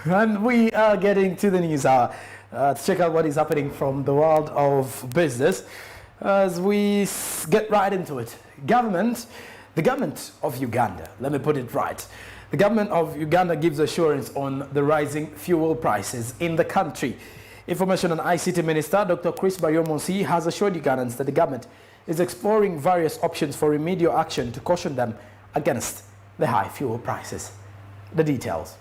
And we are getting to the news hour to check out what is happening from the world of business as we get right into it. The government of Uganda, let me put it right. The government of Uganda gives assurance on the rising fuel prices in the country. Information and ICT Minister Dr. Chris Baryomunsi has assured Ugandans that the government is exploring various options for remedial action to caution them against the high fuel prices. The details.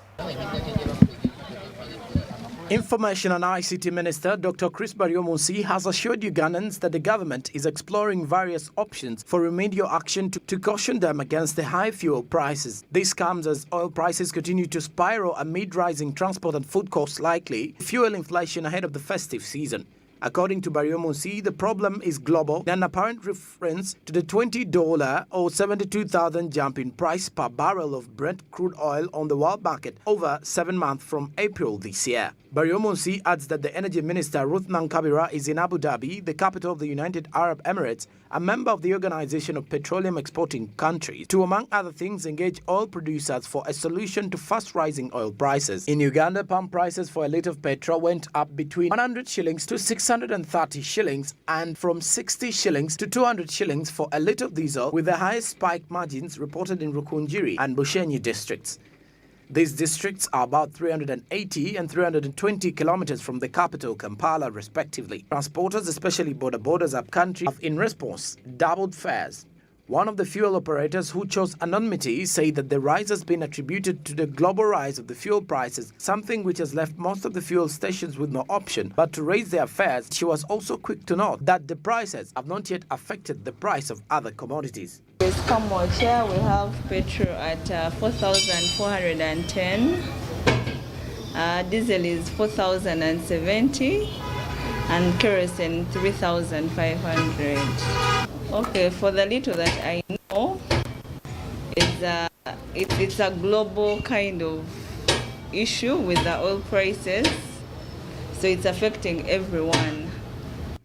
Information and ICT Minister Dr. Chris Baryomunsi has assured Ugandans that the government is exploring various options for remedial action to caution them against the high fuel prices. This comes as oil prices continue to spiral amid rising transport and food costs, likely fuel inflation ahead of the festive season. According to Baryomunsi, the problem is global, an apparent reference to the $20 or 72,000 jump in price per barrel of Brent crude oil on the world market over 7 months from April this year. Baryomunsi adds that the Energy Minister Ruth Nankabira is in Abu Dhabi, the capital of the United Arab Emirates, a member of the Organization of Petroleum Exporting Countries, to, among other things, engage oil producers for a solution to fast-rising oil prices. In Uganda, pump prices for a litre of petrol went up between 100 shillings to 630 shillings and from 60 shillings to 200 shillings for a litre of diesel, with the highest spike margins reported in Rukunjiri and Bushenyi districts. These districts are about 380 and 320 kilometers from the capital, Kampala, respectively. Transporters, especially borders upcountry, have in response doubled fares. One of the fuel operators who chose anonymity say that the rise has been attributed to the global rise of the fuel prices, something which has left most of the fuel stations with no option but to raise their fares. She was also quick to note that the prices have not yet affected the price of other commodities. With Kambodscha, we have petrol at 4,410, diesel is 4,070, and kerosene 3,500. Okay, for the little that I know, it's a global kind of issue with the oil prices, so it's affecting everyone.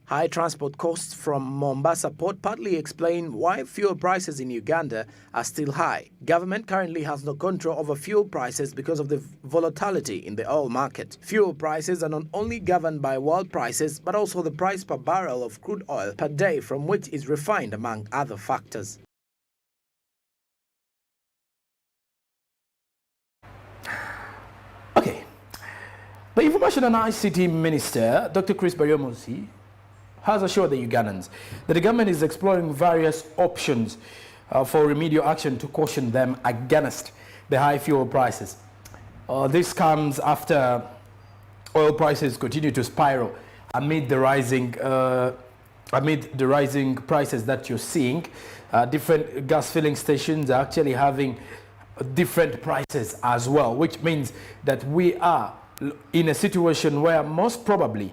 High transport costs from Mombasa Port partly explain why fuel prices in Uganda are still high. Government currently has no control over fuel prices because of the volatility in the oil market. Fuel prices are not only governed by world prices, but also the price per barrel of crude oil per day from which is refined, among other factors. Okay. The Information and ICT Minister, Dr. Chris Baryomunsi, has assured the Ugandans that the government is exploring various options for remedial action to caution them against the high fuel prices. This comes after oil prices continue to spiral amid the rising prices that you're seeing. Different gas filling stations are actually having different prices as well, which means that we are in a situation where most probably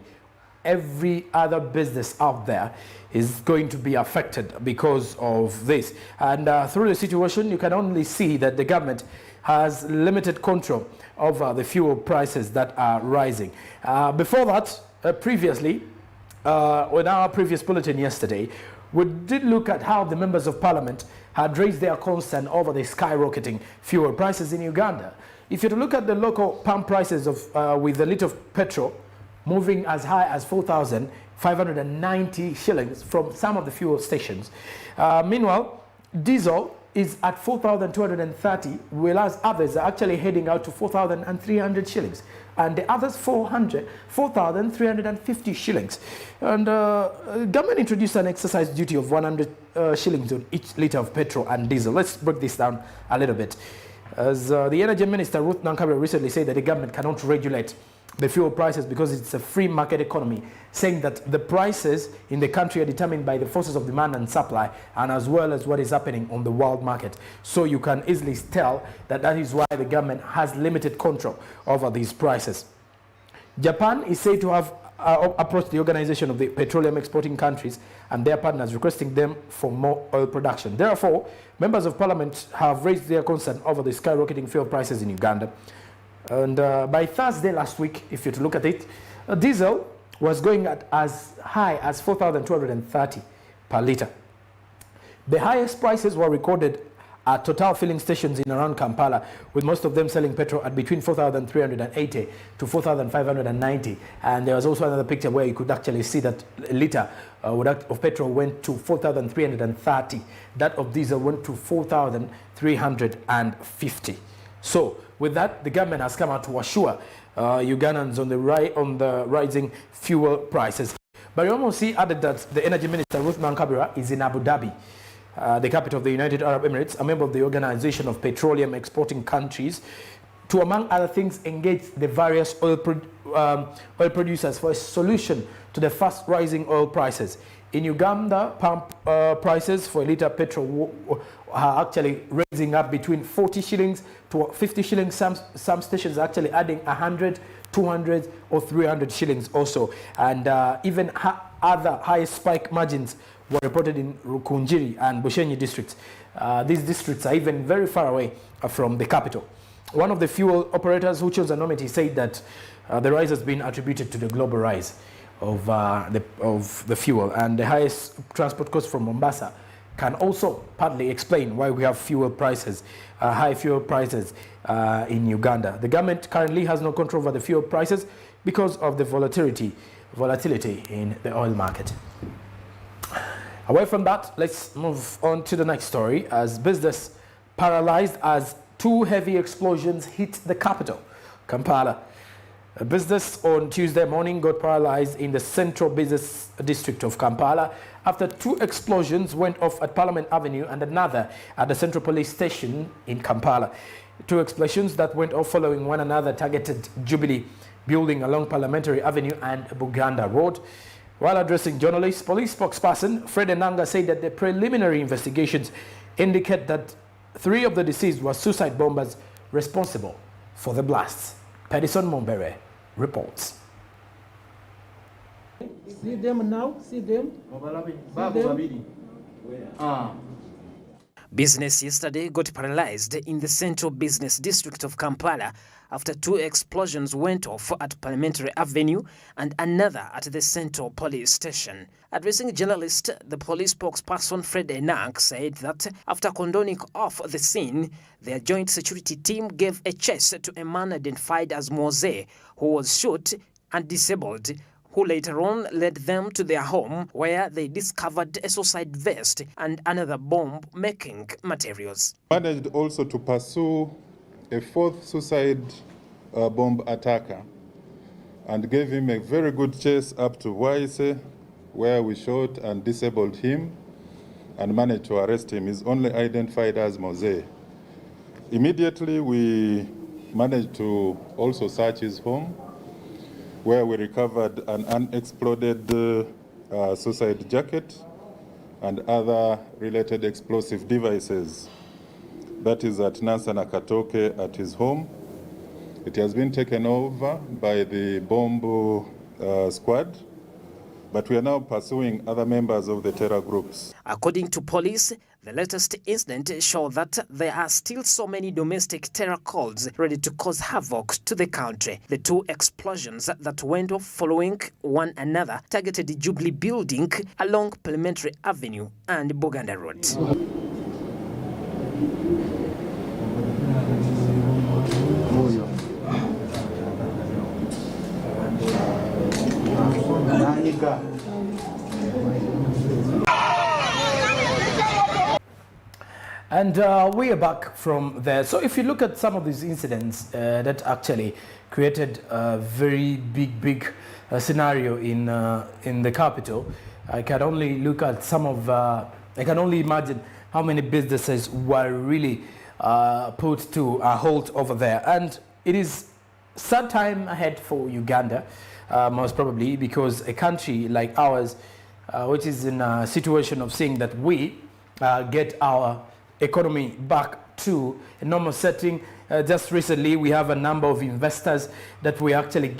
every other business out there is going to be affected because of this. And through the situation, you can only see that the government has limited control over the fuel prices that are rising. Before that, previously, in our previous bulletin yesterday, we did look at how the members of parliament had raised their concern over the skyrocketing fuel prices in Uganda. If you look at the local pump prices of with a litre of petrol moving as high as 4,590 shillings from some of the fuel stations. Meanwhile, diesel is at 4,230, whereas others are actually heading out to 4,300 shillings. And the others 4,350 shillings. And government introduced an exercise duty of 100 shillings on each litre of petrol and diesel. Let's break this down a little bit. As the Energy Minister Ruth Nankabira recently said that the government cannot regulate the fuel prices because it's a free market economy, saying that the prices in the country are determined by the forces of demand and supply, and as well as what is happening on the world market. So you can easily tell that that is why the government has limited control over these prices. Japan is said to have approached the Organization of the Petroleum Exporting Countries and their partners, requesting them for more oil production. Therefore, members of parliament have raised their concern over the skyrocketing fuel prices in Uganda. And by Thursday last week, if you look at it, diesel was going at as high as 4,230 per litre. The highest prices were recorded at Total filling stations in around Kampala, with most of them selling petrol at between 4,380 to 4,590. And there was also another picture where you could actually see that a litre of petrol went to 4,330. That of diesel went to 4,350. So with that, the government has come out to assure Ugandans on the rising fuel prices. But Omosi added that the Energy Minister Ruth Mankabira is in Abu Dhabi, the capital of the United Arab Emirates, a member of the Organization of Petroleum Exporting Countries, to, among other things, engage the various oil producers for a solution to the fast rising oil prices. In Uganda, pump prices for a litre of petrol are actually raising up between 40 shillings to 50 shillings. Some stations are actually adding 100, 200 or 300 shillings also. And even other high spike margins were reported in Rukunjiri and Bushenyi districts. These districts are even very far away from the capital. One of the fuel operators who chose anonymity said that the rise has been attributed to the global rise of the fuel, and the highest transport cost from Mombasa can also partly explain why we have high fuel prices in Uganda. The government currently has no control over the fuel prices because of the volatility in the oil market. Away from that, let's move on to the next story. As business paralyzed as two heavy explosions hit the capital, Kampala. A business on Tuesday morning got paralyzed in the central business district of Kampala after two explosions went off at Parliament Avenue and another at the Central Police Station in Kampala. Two explosions that went off following one another targeted Jubilee building along Parliamentary Avenue and Buganda Road. While addressing journalists, police spokesperson Fred Enanga said that the preliminary investigations indicate that three of the deceased were suicide bombers responsible for the blasts. Pedison Mombere reports. See them now? See them? Business yesterday got paralyzed in the central business district of Kampala after two explosions went off at Parliamentary Avenue and another at the Central Police Station. Addressing journalists, the police spokesperson Fred Enang said that after condoning off the scene, their joint security team gave a chase to a man identified as Mose, who was shot and disabled, who later on led them to their home where they discovered a suicide vest and another bomb-making materials. Managed also to pursue a fourth suicide bomb attacker and gave him a very good chase up to Waise, where we shot and disabled him and managed to arrest him. He's only identified as Mose. Immediately we managed to also search his home, where we recovered an unexploded suicide jacket and other related explosive devices. That is at Nansa Nakatoke at his home. It has been taken over by the bomb squad, but we are now pursuing other members of the terror groups. According to police, the latest incident showed that there are still so many domestic terror calls ready to cause havoc to the country. The two explosions that went off following one another targeted the Jubilee building along Parliamentary Avenue and Buganda Road. And we are back from there. So if you look at some of these incidents that actually created a very big scenario in the capital, I can only look at some of, I can only imagine how many businesses were really put to a halt over there. And it is sad time ahead for Uganda, most probably, because a country like ours, which is in a situation of seeing that we get our economy back to a normal setting. Just recently, we have a number of investors that we actually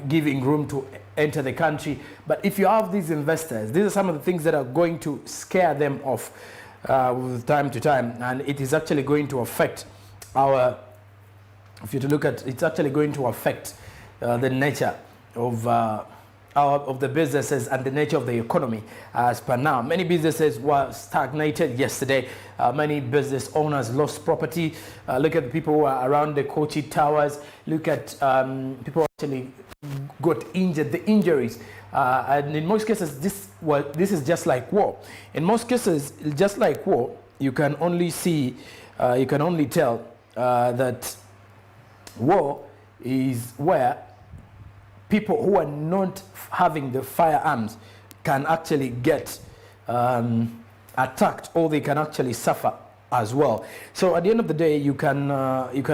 giving room to enter the country. But if you have these investors, these are some of the things that are going to scare them off with time to time, and it is actually going to affect our. If you to look at, it's actually going to affect the nature of of the businesses and the nature of the economy as per now. Many businesses were stagnated yesterday. Many business owners lost property. Look at the people who are around the Kochi Towers. Look at people who actually got injured, the injuries. And in most cases, this is just like war. In most cases, just like war, you can only see, you can only tell that war is where people who are not having the firearms can actually get attacked, or they can actually suffer as well. So at the end of the day, you can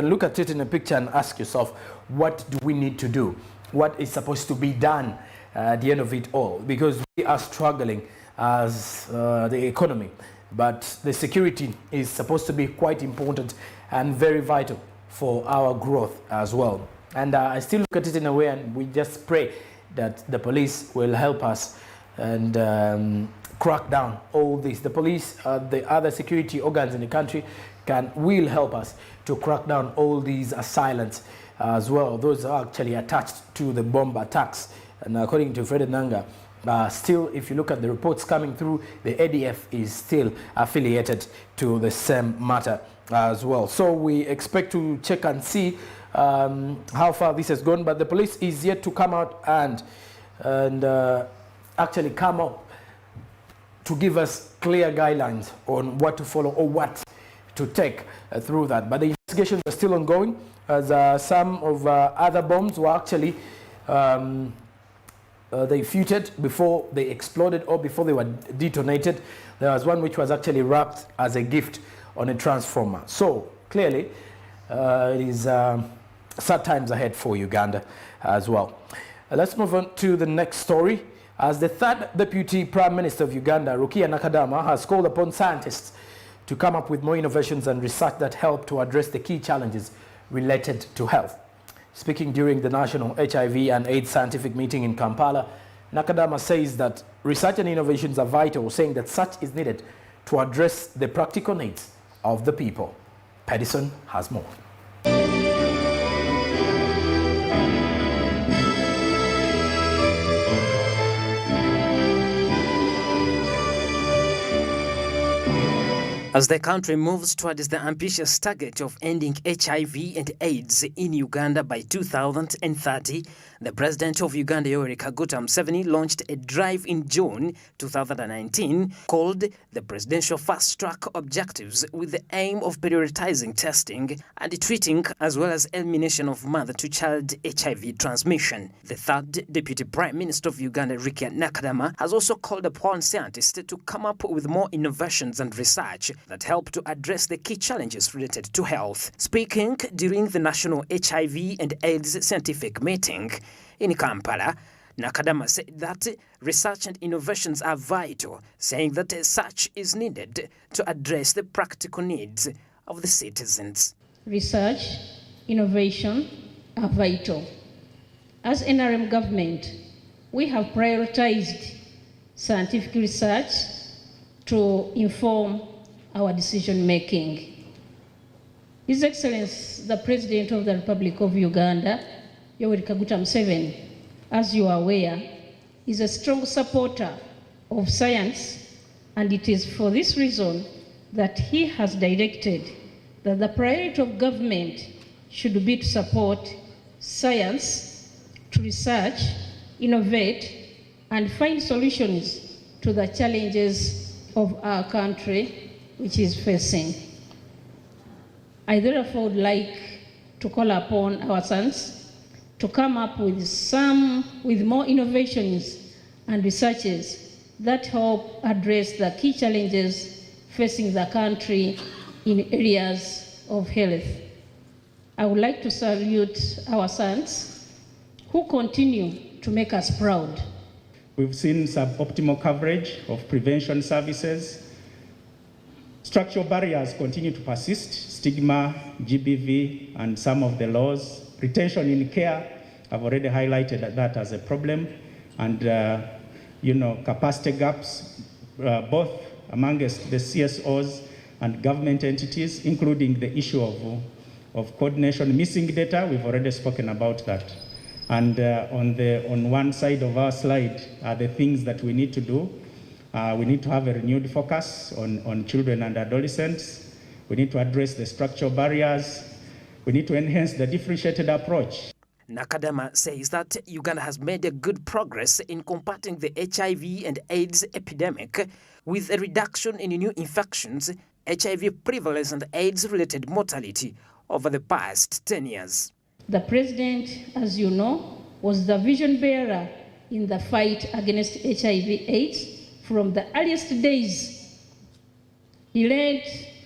look at it in a picture and ask yourself, what do we need to do? What is supposed to be done at the end of it all? Because we are struggling as the economy, but the security is supposed to be quite important and very vital for our growth as well. And I still look at it in a way, and we just pray that the police will help us and crack down all this. The police, the other security organs in the country will help us to crack down all these assailants as well. Those are actually attached to the bomb attacks. And according to Fred Nanga, still, if you look at the reports coming through, the ADF is still affiliated to the same matter as well. So we expect to check and see how far this has gone, but the police is yet to come out and actually come up to give us clear guidelines on what to follow or what to take through that. But the investigations are still ongoing, as some of other bombs were actually they futed before they exploded or before they were detonated. There was one which was actually wrapped as a gift on a transformer. So clearly it is sad times ahead for Uganda as well. Let's move on to the next story. As the third Deputy Prime Minister of Uganda, Rukia Nakadama, has called upon scientists to come up with more innovations and research that help to address the key challenges related to health. Speaking during the National HIV and AIDS Scientific Meeting in Kampala, Nakadama says that research and innovations are vital, saying that such is needed to address the practical needs of the people. Pedison has more. As the country moves towards the ambitious target of ending HIV and AIDS in Uganda by 2030, the President of Uganda, Yoweri Kaguta Museveni, launched a drive in June 2019 called the Presidential Fast Track Objectives, with the aim of prioritizing testing and treating as well as elimination of mother-to-child HIV transmission. The third Deputy Prime Minister of Uganda, Rukia Nakadama, has also called upon scientists to come up with more innovations and research that help to address the key challenges related to health. Speaking during the National HIV and AIDS Scientific Meeting in Kampala, Nakadama said that research and innovations are vital, saying that such is needed to address the practical needs of the citizens. Research, innovation are vital. As NRM government, we have prioritized scientific research to inform our decision making. His Excellency, the President of the Republic of Uganda, Yoweri Kaguta Museveni, as you are aware, is a strong supporter of science, and it is for this reason that he has directed that the priority of government should be to support science, to research, innovate, and find solutions to the challenges of our country which is facing. I therefore would like to call upon our sons to come up with more innovations and researches that help address the key challenges facing the country in areas of health. I would like to salute our sons who continue to make us proud. We've seen suboptimal coverage of prevention services. Structural barriers continue to persist, stigma, GBV, and some of the laws. Retention in care, I've already highlighted that as a problem, and capacity gaps, both amongst the CSOs and government entities, including the issue of coordination, missing data, we've already spoken about that. And on one side of our slide are the things that we need to do. We need to have a renewed focus on children and adolescents. We need to address the structural barriers. We need to enhance the differentiated approach. Nakadama says that Uganda has made a good progress in combating the HIV and AIDS epidemic with a reduction in new infections, HIV prevalence and AIDS-related mortality over the past 10 years. The president, as you know, was the vision bearer in the fight against HIV/AIDS from the earliest days. He led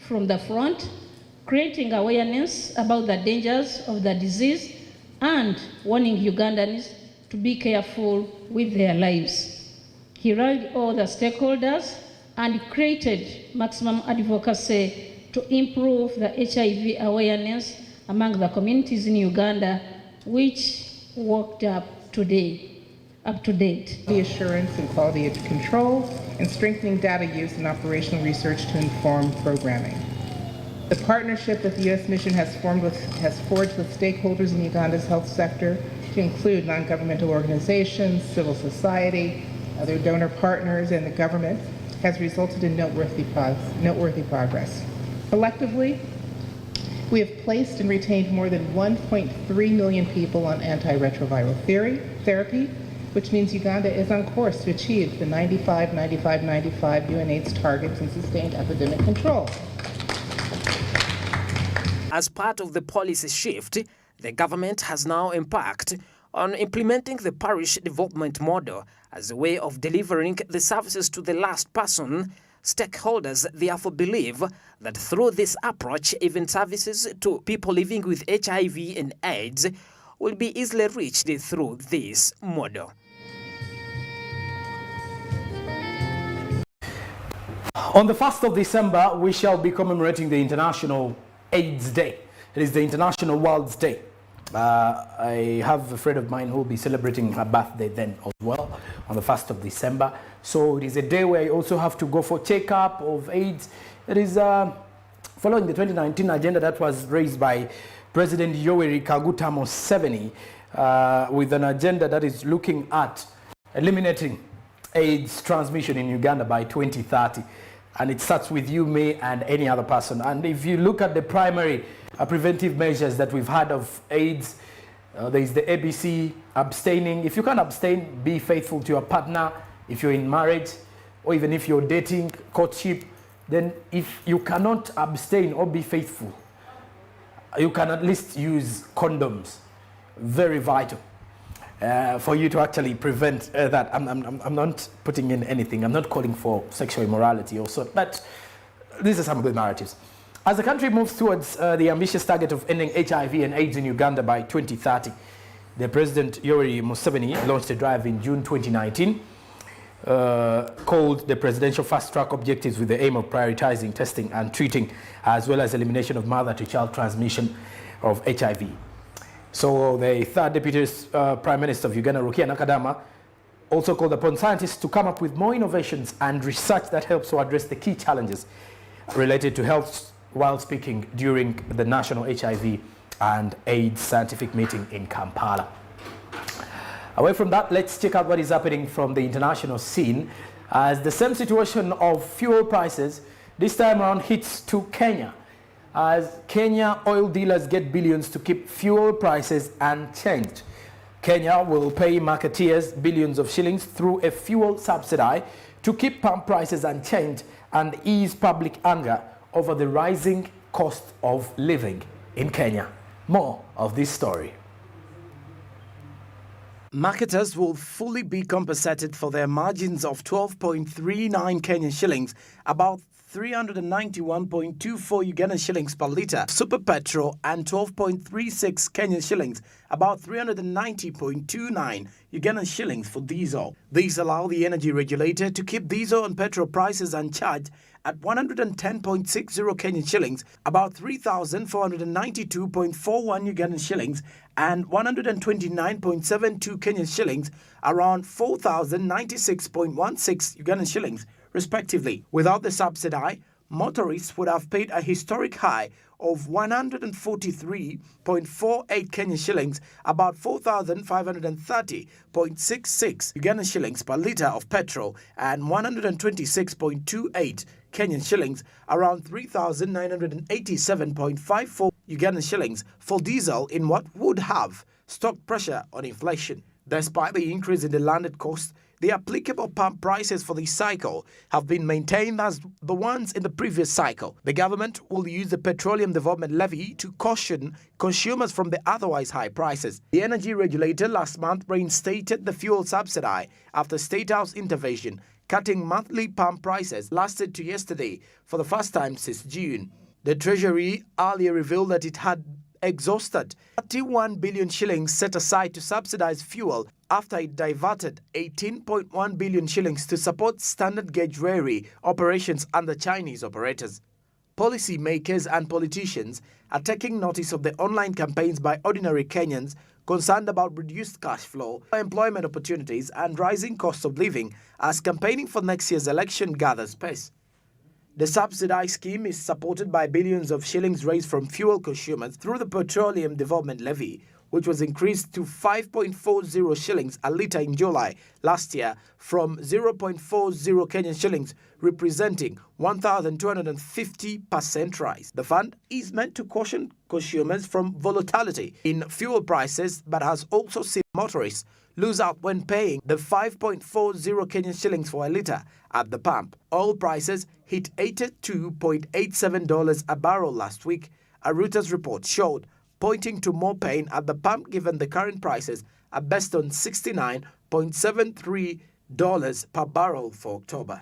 from the front, creating awareness about the dangers of the disease and warning Ugandans to be careful with their lives. He rallied all the stakeholders and created maximum advocacy to improve the HIV awareness among the communities in Uganda, which worked up to date. The assurance and quality of control and strengthening data use and operational research to inform programming. The partnership that the U.S. mission has forged with stakeholders in Uganda's health sector, to include non-governmental organizations, civil society, other donor partners, and the government, has resulted in noteworthy progress. Collectively, we have placed and retained more than 1.3 million people on antiretroviral therapy, which means Uganda is on course to achieve the 95-95-95 UNAIDS targets in sustained epidemic control. As part of the policy shift, the government has now embarked on implementing the parish development model as a way of delivering the services to the last person. Stakeholders therefore believe that through this approach, even services to people living with HIV and AIDS will be easily reached through this model. On the 1st of December, we shall be commemorating the International AIDS Day. It is the International World's Day. I have a friend of mine who will be celebrating her birthday then as well, on the 1st of December. So it is a day where you also have to go for checkup of AIDS. It is following the 2019 agenda that was raised by President Yoweri Kaguta Museveni, with an agenda that is looking at eliminating AIDS transmission in Uganda by 2030. And it starts with you, me, and any other person. And if you look at the primary preventive measures that we've had of AIDS, there is the ABC, abstaining. If you can't abstain, be faithful to your partner. If you're in marriage, or even if you're dating, courtship, then if you cannot abstain or be faithful, you can at least use condoms. Very vital for you to actually prevent that. I'm not putting in anything. I'm not calling for sexual immorality or so, but these are some good narratives. As the country moves towards the ambitious target of ending HIV and AIDS in Uganda by 2030, the President Yoweri Museveni launched a drive in June 2019 called the Presidential Fast Track Objectives, with the aim of prioritizing testing and treating, as well as elimination of mother-to-child transmission of HIV. So the third Deputy Prime Minister of Uganda, Rukia Nakadama, also called upon scientists to come up with more innovations and research that helps to address the key challenges related to health, while speaking during the National HIV and AIDS Scientific Meeting in Kampala. Away from that, let's check out what is happening from the international scene, as the same situation of fuel prices this time around hits to Kenya, as Kenya oil dealers get billions to keep fuel prices unchanged. Kenya will pay marketeers billions of shillings through a fuel subsidy to keep pump prices unchanged and ease public anger over the rising cost of living in Kenya. More of this story. Marketers will fully be compensated for their margins of 12.39 Kenyan shillings, about 391.24 Ugandan shillings per litre super petrol, and 12.36 Kenyan shillings, about 390.29 Ugandan shillings for diesel. These allow the energy regulator to keep diesel and petrol prices unchanged at 110.60 Kenyan shillings, about 3,492.41 Ugandan shillings, and 129.72 Kenyan shillings, around 4,096.16 Ugandan shillings, respectively. Without the subsidy, motorists would have paid a historic high of 143.48 Kenyan shillings, about 4,530.66 Ugandan shillings per litre of petrol, and 126.28 Kenyan shillings, around 3,987.54 Ugandan shillings for diesel, in what would have stopped pressure on inflation. Despite the increase in the landed cost, the applicable pump prices for this cycle have been maintained as the ones in the previous cycle. The government will use the Petroleum Development Levy to caution consumers from the otherwise high prices. The energy regulator last month reinstated the fuel subsidy after State House intervention, cutting monthly pump prices lasted to yesterday for the first time since June. The Treasury earlier revealed that it had exhausted 31 billion shillings set aside to subsidize fuel after it diverted 18.1 billion shillings to support standard gauge railway operations under Chinese operators. Policy makers and politicians are taking notice of the online campaigns by ordinary Kenyans concerned about reduced cash flow, employment opportunities, and rising costs of living as campaigning for next year's election gathers pace. The subsidized scheme is supported by billions of shillings raised from fuel consumers through the Petroleum Development Levy, which was increased to 5.40 shillings a litre in July last year from 0.40 Kenyan shillings, representing 1,250% rise. The fund is meant to caution consumers from volatility in fuel prices, but has also seen motorists lose out when paying the 5.40 Kenyan shillings for a litre at the pump. Oil prices hit $82.87 a barrel last week, a Reuters report showed, pointing to more pain at the pump given the current prices are based on $69.73 per barrel for October.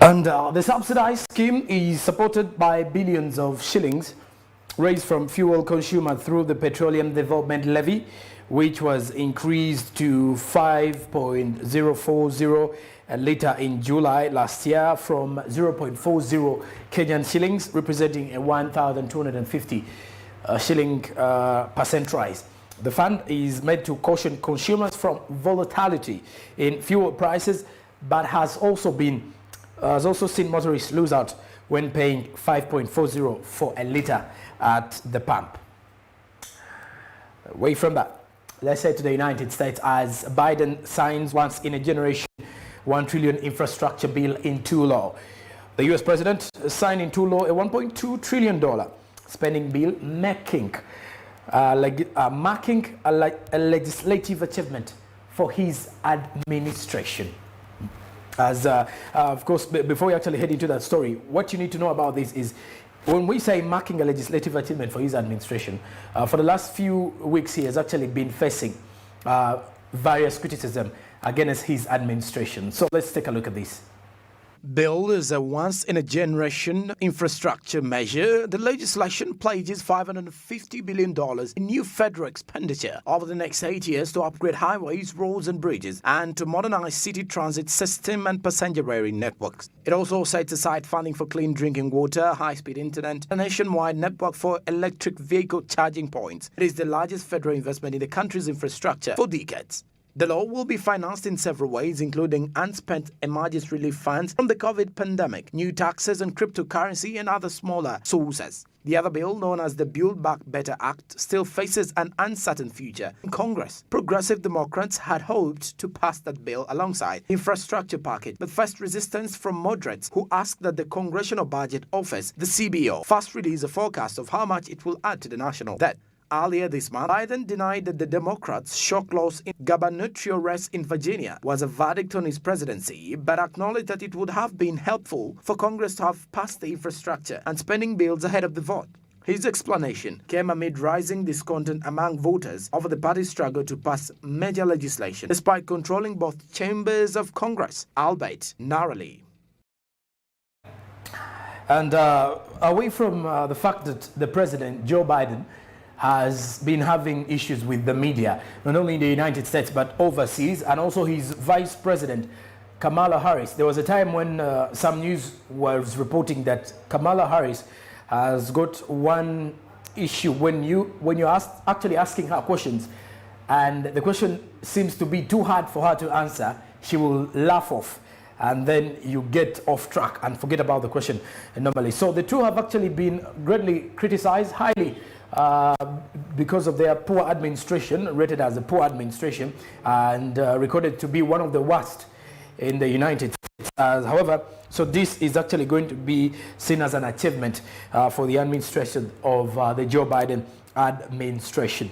And the subsidized scheme is supported by billions of shillings raised from fuel consumers through the Petroleum Development Levy, which was increased to 5.040 a litre in July last year from 0.40 Kenyan shillings, representing a 1,250 shilling percent rise. The fund is meant to caution consumers from volatility in fuel prices, but has also seen motorists lose out when paying 5.40 for a litre at the pump. Away from that, let's head to the United States as Biden signs once in a generation $1 trillion infrastructure bill into law. The US president signed into law a $1.2 trillion spending bill, marking a legislative achievement for his administration. As of course, before we actually head into that story, what you need to know about this is when we say marking a legislative achievement for his administration, for the last few weeks he has actually been facing various criticism against his administration. So let's take a look at this. Bill is a once-in-a-generation infrastructure measure. The legislation pledges $550 billion in new federal expenditure over the next 8 years to upgrade highways, roads and bridges, and to modernize city transit system and passenger rail networks. It also sets aside funding for clean drinking water, high-speed internet, a nationwide network for electric vehicle charging points. It is the largest federal investment in the country's infrastructure for decades. The law will be financed in several ways, including unspent emergency relief funds from the COVID pandemic, new taxes on cryptocurrency and other smaller sources. The other bill, known as the Build Back Better Act, still faces an uncertain future in Congress. Progressive Democrats had hoped to pass that bill alongside the infrastructure package, but faced resistance from moderates who asked that the Congressional Budget Office, the CBO, first release a forecast of how much it will add to the national debt. Earlier this month, Biden denied that the Democrats' shock loss in gubernatorial race in Virginia was a verdict on his presidency, but acknowledged that it would have been helpful for Congress to have passed the infrastructure and spending bills ahead of the vote. His explanation came amid rising discontent among voters over the party's struggle to pass major legislation, despite controlling both chambers of Congress, albeit narrowly. And away from the fact that the president, Joe Biden, has been having issues with the media, not only in the United States, but overseas, and also his vice president, Kamala Harris. There was a time when some news was reporting that Kamala Harris has got one issue when you're actually asking her questions, and the question seems to be too hard for her to answer, she will laugh off and then you get off track and forget about the question normally. So the two have actually been greatly criticized highly because of their poor administration, rated as a poor administration, and recorded to be one of the worst in the United States. However, so this is actually going to be seen as an achievement for the administration of the Joe Biden administration.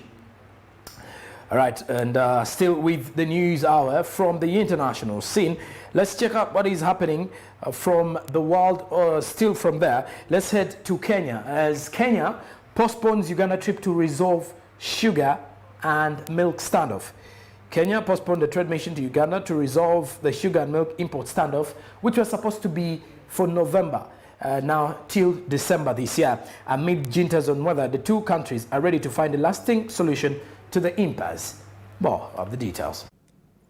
All right, and still with the news hour from the international scene, let's check out what is happening from the world. Still from there, let's head to Kenya, as Kenya postpones Uganda trip to resolve sugar and milk standoff. Kenya postponed a trade mission to Uganda to resolve the sugar and milk import standoff, which was supposed to be for November, now till December this year, amid jitters on whether the two countries are ready to find a lasting solution to the impasse. More of the details.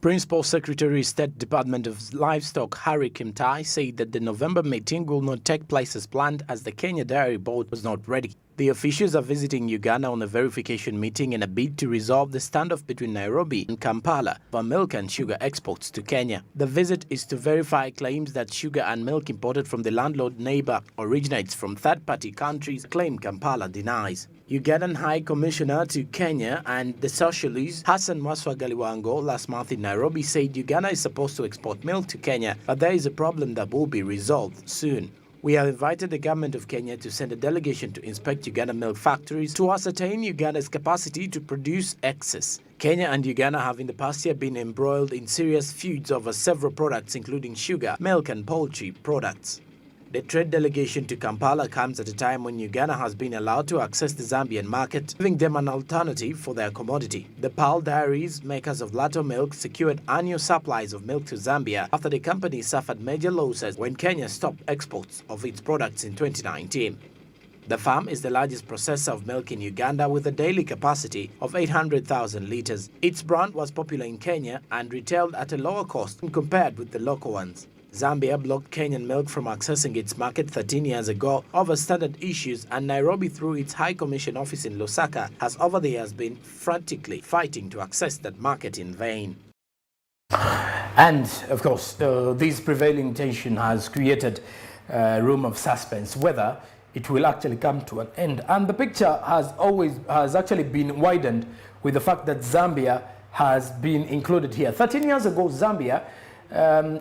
Principal Secretary State Department of Livestock Harry Kimtai said that the November meeting will not take place as planned as the Kenya Dairy Board was not ready. The officials are visiting Uganda on a verification meeting in a bid to resolve the standoff between Nairobi and Kampala for milk and sugar exports to Kenya. The visit is to verify claims that sugar and milk imported from the landlord neighbor originates from third-party countries, claim Kampala denies. Ugandan High Commissioner to Kenya and the Socialist Hassan Maswa Galiwango last month in Nairobi said Uganda is supposed to export milk to Kenya, but there is a problem that will be resolved soon. We have invited the government of Kenya to send a delegation to inspect Uganda milk factories to ascertain Uganda's capacity to produce excess. Kenya and Uganda have in the past year been embroiled in serious feuds over several products including sugar, milk and poultry products. The trade delegation to Kampala comes at a time when Uganda has been allowed to access the Zambian market, giving them an alternative for their commodity. The Pearl Dairies, makers of Lato milk, secured annual supplies of milk to Zambia after the company suffered major losses when Kenya stopped exports of its products in 2019. The farm is the largest processor of milk in Uganda with a daily capacity of 800,000 litres. Its brand was popular in Kenya and retailed at a lower cost when compared with the local ones. Zambia blocked Kenyan milk from accessing its market 13 years ago over standard issues, and Nairobi, through its High Commission office in Lusaka, has over the years been frantically fighting to access that market in vain. And of course, this prevailing tension has created a room of suspense whether it will actually come to an end. And the picture has actually been widened with the fact that Zambia has been included here. 13 years ago, Zambia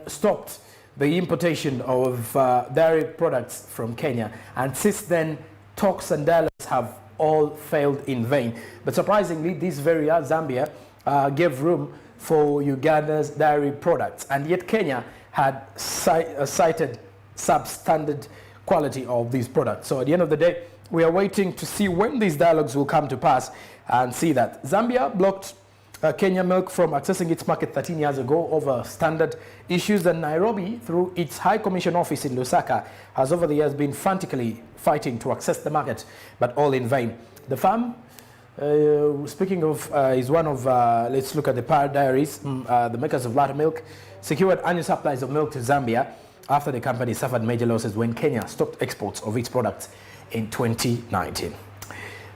stopped the importation of dairy products from Kenya, and since then talks and dialogues have all failed in vain. But surprisingly, this very year Zambia gave room for Uganda's dairy products, and yet Kenya had cited substandard quality of these products. So at the end of the day, we are waiting to see when these dialogues will come to pass and see that. Zambia blocked Kenya milk from accessing its market 13 years ago over standard issues, and Nairobi, through its High Commission office in Lusaka, has over the years been frantically fighting to access the market, but all in vain. The farm, speaking of, is one of, let's look at the Pearl Dairies, the makers of Lato milk, secured annual supplies of milk to Zambia after the company suffered major losses when Kenya stopped exports of its products in 2019.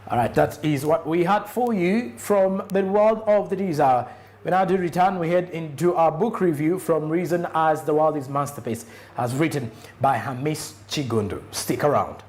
All right, that is what we had for you from the world of the news hour. When I do return, we head into our book review from Reason as the World is Masterpiece, as written by Hamis Chigundu. Stick around.